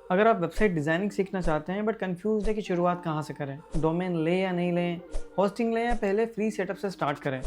अगर आप website designing सीखना चाहते हैं बट कंफ्यूज है कि शुरुआत कहाँ से करें, डोमेन लें या नहीं लें, होस्टिंग लें या पहले फ्री सेटअप से स्टार्ट करें,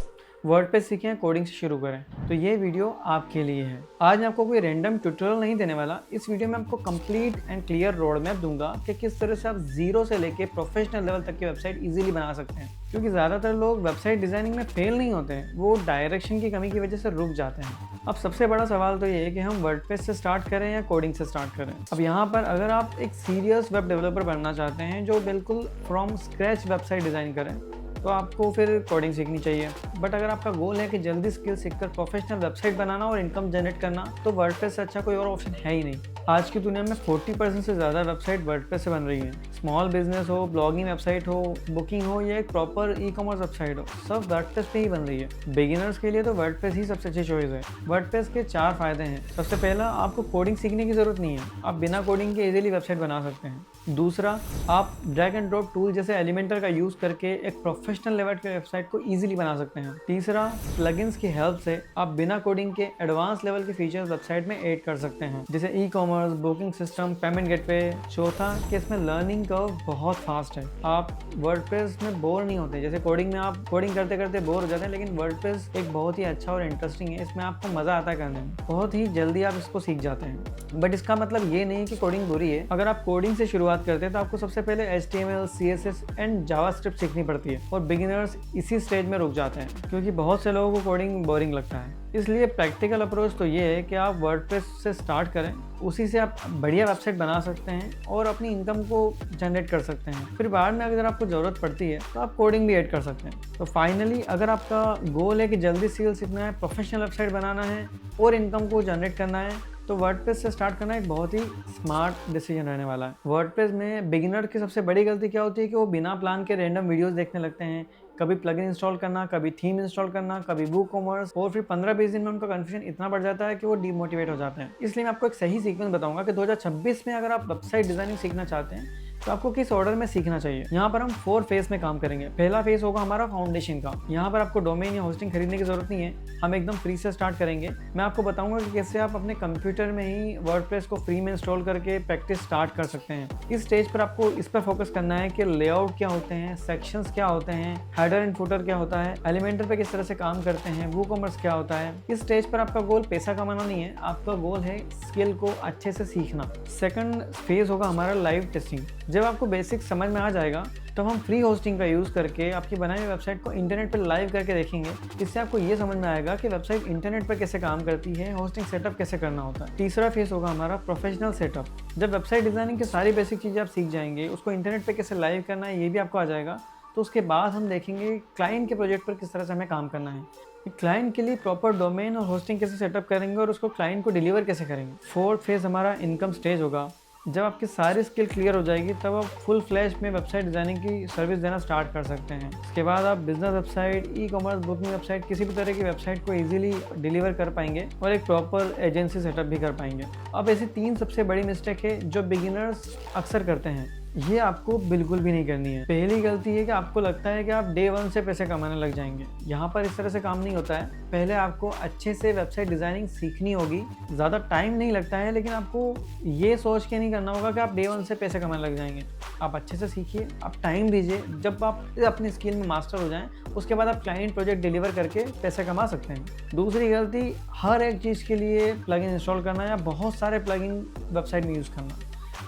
वर्डप्रेस सीखें या कोडिंग से शुरू करें, तो ये वीडियो आपके लिए है। आज मैं आपको कोई रैंडम ट्यूटोरियल नहीं देने वाला। इस वीडियो में आपको complete and clear road map दूंगा कि किस तरह से आप जीरो से लेके प्रोफेशनल लेवल तक की वेबसाइट इजीली बना सकते हैं। क्योंकि ज़्यादातर लोग वेबसाइट डिज़ाइनिंग में फेल नहीं होते हैं, वो डायरेक्शन की कमी की वजह से रुक जाते हैं। अब सबसे बड़ा सवाल तो ये है कि हम वर्डप्रेस से स्टार्ट करें या कोडिंग से स्टार्ट करें। अब यहाँ पर अगर आप एक सीरियस वेब डेवलपर बनना चाहते हैं जो बिल्कुल फ्रॉम स्क्रैच वेबसाइट डिज़ाइन करें, तो आपको फिर कोडिंग सीखनी चाहिए। बट अगर आपका गोल है कि जल्दी स्किल सीखकर प्रोफेशनल वेबसाइट बनाना और इनकम जनरेट करना, तो वर्डप्रेस से अच्छा कोई और ऑप्शन है ही नहीं। आज की दुनिया में 40% से ज़्यादा वेबसाइट वर्डप्रेस से बन रही है। स्मॉल बिजनेस हो, ब्लॉगिंग वेबसाइट हो, बुकिंग हो या एक प्रॉपर ई कॉमर्स वेबसाइट हो, सब वर्डप्रेस पे ही बन रही है। बिगिनर्स के लिए तो वर्डप्रेस ही सबसे अच्छी चॉइस है। वर्डप्रेस के 4 फायदे हैं। सबसे पहला, आपको कोडिंग सीखने की ज़रूरत नहीं है, आप बिना कोडिंग के इजीली वेबसाइट बना सकते हैं। दूसरा, आप ड्रैग एंड ड्रॉप टूल जैसे एलिमेंटर का यूज़ करके एक प्रोफेशनल लेवल की वेबसाइट को इजीली बना सकते हैं। तीसरा, प्लगइन्स की हेल्प से आप बिना कोडिंग के एडवांस लेवल के फीचर्स वेबसाइट में ऐड कर सकते हैं, जैसे e commerce, booking system, payment gateway. चौथा, कि इसमें लर्निंग कर्व बहुत फास्ट है, आप वर्डप्रेस में बोर नहीं होते। जैसे कोडिंग में आप कोडिंग करते करते बोर हो जाते हैं, लेकिन वर्डप्रेस एक बहुत ही अच्छा और इंटरेस्टिंग है, इसमें आपको मजा आता है करने में, बहुत ही जल्दी आप इसको सीख जाते हैं। बट इसका मतलब ये नहीं कि कोडिंग बुरी है। अगर आप कोडिंग से शुरुआत करते हैं तो आपको सबसे पहले HTML, CSS एंड जावास्क्रिप्ट सीखनी पड़ती है, और बिगिनर्स इसी स्टेज में रुक जाते हैं क्योंकि बहुत से लोगों को कोडिंग बोरिंग लगता है। इसलिए प्रैक्टिकल अप्रोच तो ये है कि आप वर्डप्रेस से स्टार्ट करें, उसी से आप बढ़िया वेबसाइट बना सकते हैं और अपनी इनकम को जनरेट कर सकते हैं। फिर बाद में अगर आपको ज़रूरत पड़ती है तो आप कोडिंग भी ऐड कर सकते हैं। तो फाइनली, अगर आपका गोल है कि जल्दी स्किल सीखना है, प्रोफेशनल वेबसाइट बनाना है और इनकम को जनरेट करना है, तो वर्डप्रेस से स्टार्ट करना एक बहुत ही स्मार्ट डिसीजन रहने वाला है। वर्डप्रेस में बिगिनर की सबसे बड़ी गलती क्या होती है कि वो बिना प्लान के रैंडम वीडियोस देखने लगते हैं। कभी प्लगइन इंस्टॉल करना, कभी थीम इंस्टॉल करना, कभी वू कॉमर्स, और फिर 15-20 दिन में उनका कन्फ्यूजन इतना बढ़ जाता है कि वो डिमोटिवेट हो जाते हैं। इसलिए मैं आपको एक सही सीक्वेंस बताऊंगा कि 2026 में अगर आप वेबसाइट डिजाइनिंग सीखना चाहते हैं तो आपको किस ऑर्डर में सीखना चाहिए। यहाँ पर हम 4 फेज में काम करेंगे। पहला फेज होगा हमारा फाउंडेशन का। यहाँ पर आपको डोमेन या होस्टिंग खरीदने की जरूरत नहीं है, हम एकदम फ्री से स्टार्ट करेंगे। मैं आपको बताऊंगा कि कैसे आप अपने कंप्यूटर में ही वर्डप्रेस को फ्री में इंस्टॉल करके प्रैक्टिस स्टार्ट कर सकते हैं। इस स्टेज पर आपको इस पर फोकस करना है कि लेआउट क्या होते हैं, सेक्शंस क्या होते हैं, हेडर एंड फुटर क्या होता है, एलिमेंटर पे किस तरह से काम करते हैं, वू कॉमर्स क्या होता है। इस स्टेज पर आपका गोल पैसा कमाना नहीं है, आपका गोल है स्किल को अच्छे से सीखना। सेकंड फेज होगा हमारा लाइव टेस्टिंग। जब आपको बेसिक समझ में आ जाएगा तो हम फ्री होस्टिंग का यूज़ करके आपकी बनाई हुई वेबसाइट को इंटरनेट पर लाइव करके देखेंगे। इससे आपको ये समझ में आएगा कि वेबसाइट इंटरनेट पर कैसे काम करती है, होस्टिंग सेटअप कैसे करना होता है। तीसरा फेस होगा हमारा प्रोफेशनल सेटअप। जब वेबसाइट डिजाइनिंग की सारी बेसिक चीज़ें आप सीख जाएंगे, उसको इंटरनेट पर कैसे लाइव करना है ये भी आपको आ जाएगा, तो उसके बाद हम देखेंगे क्लाइंट के प्रोजेक्ट पर किस तरह से हमें काम करना है, क्लाइंट के लिए प्रॉपर डोमेन और होस्टिंग कैसे सेटअप करेंगे और उसको क्लाइंट को डिलीवर कैसे करेंगे। फोर्थ फेज हमारा इनकम स्टेज होगा। जब आपकी सारी स्किल क्लियर हो जाएगी तब आप फुल फ्लैश में वेबसाइट डिजाइनिंग की सर्विस देना स्टार्ट कर सकते हैं। इसके बाद आप business website, e commerce, booking website, किसी भी तरह की वेबसाइट को इजीली डिलीवर कर पाएंगे और एक प्रॉपर एजेंसी सेटअप भी कर पाएंगे। अब ऐसी 3 सबसे बड़ी मिस्टेक है जो बिगिनर्स अक्सर करते हैं, ये आपको बिल्कुल भी नहीं करनी है। पहली गलती है कि आपको लगता है कि आप डे 1 से पैसे कमाने लग जाएंगे। यहाँ पर इस तरह से काम नहीं होता है। पहले आपको अच्छे से वेबसाइट डिज़ाइनिंग सीखनी होगी। ज़्यादा टाइम नहीं लगता है, लेकिन आपको ये सोच के नहीं करना होगा कि आप डे 1 से पैसे कमाने लग जाएंगे। आप अच्छे से सीखिए, आप टाइम दीजिए। जब आप अपनी स्किल में मास्टर हो जाएं, उसके बाद आप क्लाइंट प्रोजेक्ट डिलीवर करके पैसे कमा सकते हैं। दूसरी गलती, हर एक चीज़ के लिए प्लगइन इंस्टॉल करना या बहुत सारे प्लगइन वेबसाइट में यूज़ करना।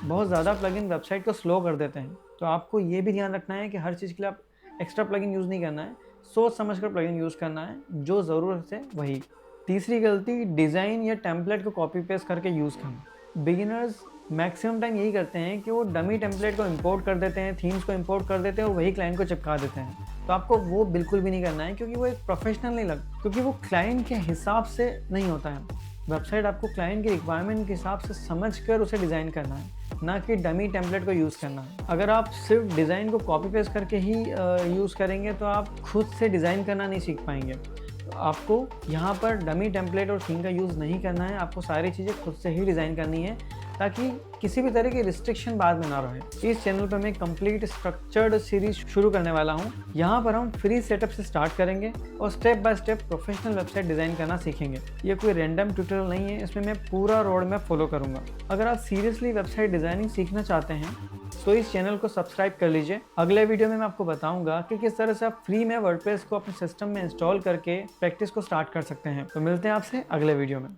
बहुत ज़्यादा प्लगइन वेबसाइट को स्लो कर देते हैं, तो आपको ये भी ध्यान रखना है कि हर चीज़ के लिए आप एक्स्ट्रा प्लगइन यूज़ नहीं करना है, सोच समझ कर प्लगइन यूज़ करना है, जो ज़रूरत है वही। तीसरी गलती, डिज़ाइन या टेम्पलेट को कॉपी पेस्ट करके यूज़ करना। बिगिनर्स मैक्सिमम टाइम यही करते हैं कि वो डमी टेम्पलेट को इंपोर्ट कर देते हैं, थीम्स को इंपोर्ट कर देते हैं और वही क्लाइंट को चिपका देते हैं। तो आपको वो बिल्कुल भी नहीं करना है, क्योंकि वो एक प्रोफेशनल नहीं लगता, क्योंकि वो क्लाइंट के हिसाब से नहीं होता है। वेबसाइट आपको क्लाइंट के रिक्वायरमेंट के हिसाब से समझकर उसे डिज़ाइन करना है, ना कि डमी टेम्पलेट को यूज़ करना है। अगर आप सिर्फ डिज़ाइन को कॉपी पेस्ट करके ही यूज़ करेंगे तो आप खुद से डिज़ाइन करना नहीं सीख पाएंगे। तो आपको यहाँ पर डमी टेम्पलेट और थीम का यूज़ नहीं करना है, आपको सारी चीज़ें खुद से ही डिज़ाइन करनी है। ताकि किसी भी तरह की रिस्ट्रिक्शन बाद में ना रहे। इस चैनल पर मैं कंप्लीट स्ट्रक्चर्ड सीरीज शुरू करने वाला हूँ। यहाँ पर हम फ्री सेटअप से स्टार्ट करेंगे और step by step professional website design करना सीखेंगे। ये कोई रैंडम ट्यूटोरियल नहीं है, इसमें मैं पूरा रोड मैप फॉलो करूँगा। अगर आप सीरियसली वेबसाइट डिज़ाइनिंग सीखना चाहते हैं तो इस चैनल को सब्सक्राइब कर लीजिए। अगले वीडियो में मैं आपको बताऊंगा कि किस तरह से आप फ्री में वर्डप्रेस को अपने सिस्टम में इंस्टॉल करके प्रैक्टिस को स्टार्ट कर सकते हैं। तो मिलते हैं आपसे अगले वीडियो में।